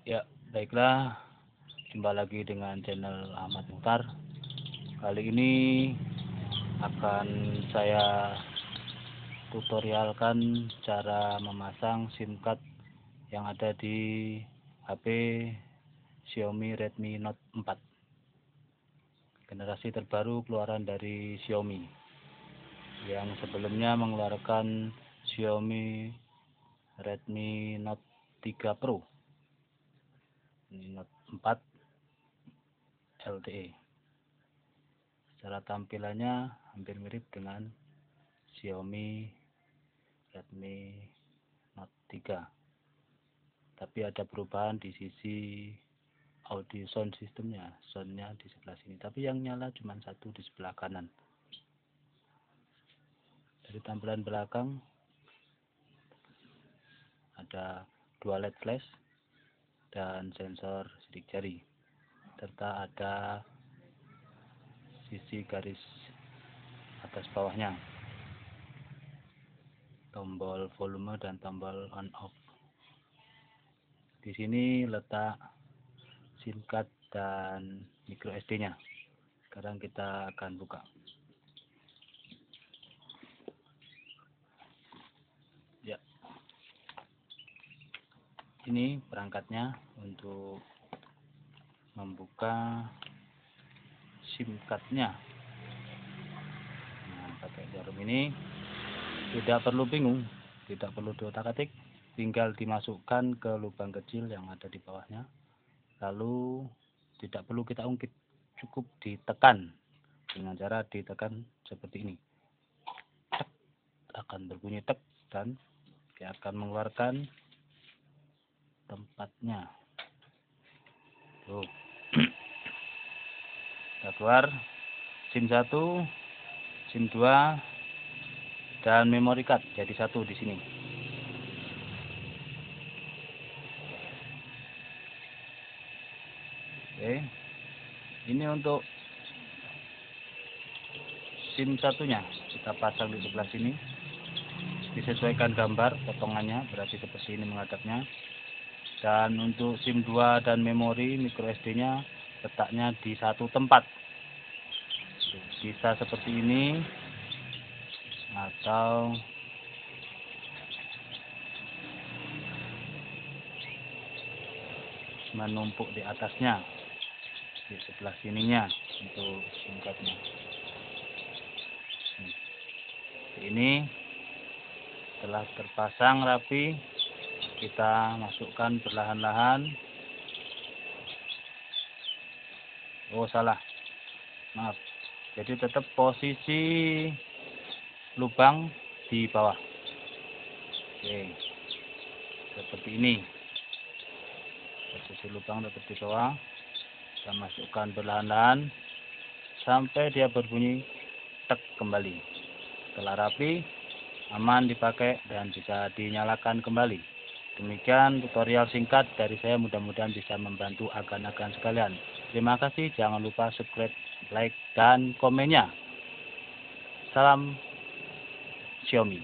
Ya, baiklah. Jumpa lagi dengan channel Ahmad Mukhtar. Kali ini akan saya tutorialkan cara memasang SIM card yang ada di HP Xiaomi Redmi Note 4. Generasi terbaru keluaran dari Xiaomi. Yang sebelumnya mengeluarkan Xiaomi Redmi Note 3 Pro. Ini Note 4 LTE. Secara tampilannya hampir mirip dengan Xiaomi Redmi Note 3, tapi ada perubahan di sisi audio sound systemnya. Soundnya di sebelah sini, tapi yang nyala cuma satu di sebelah kanan. Dari tampilan belakang ada dua LED flash dan sensor sidik jari, serta ada sisi garis atas bawahnya, tombol volume dan tombol on off. Di sini letak SIM card dan micro SD-nya. Sekarang kita akan buka. Ya, ini perangkatnya untuk membuka SIM card-nya. Nah, pakai jarum ini tidak perlu bingung, tidak perlu diotak-atik, tinggal dimasukkan ke lubang kecil yang ada di bawahnya. Lalu tidak perlu kita ungkit, cukup ditekan dengan cara ditekan seperti ini. Tek, akan berbunyi tek dan dia akan mengeluarkan tempatnya. Tuh. Kita keluar SIM 1, SIM 2 dan memory card jadi satu di sini. Oke. Ini untuk SIM satunya kita pasang di sebelah sini. Disesuaikan gambar potongannya, berarti seperti ini menghadapnya. Dan untuk SIM 2 dan memori micro SD-nya letaknya di satu tempat. Bisa seperti ini atau menumpuk di atasnya, di sebelah sininya untuk SIM card-nya. Ini setelah terpasang rapi, kita masukkan perlahan-lahan. Oh, salah, maaf. Jadi tetap posisi lubang di bawah. Oke, seperti ini. Posisi lubang tetap di bawah. Kita masukkan perlahan-lahan sampai dia berbunyi tek kembali. Setelah rapi, aman dipakai dan bisa dinyalakan kembali. Demikian tutorial singkat dari saya, mudah-mudahan bisa membantu agan-agan sekalian. Terima kasih, jangan lupa subscribe, like, dan komennya. Salam Xiaomi.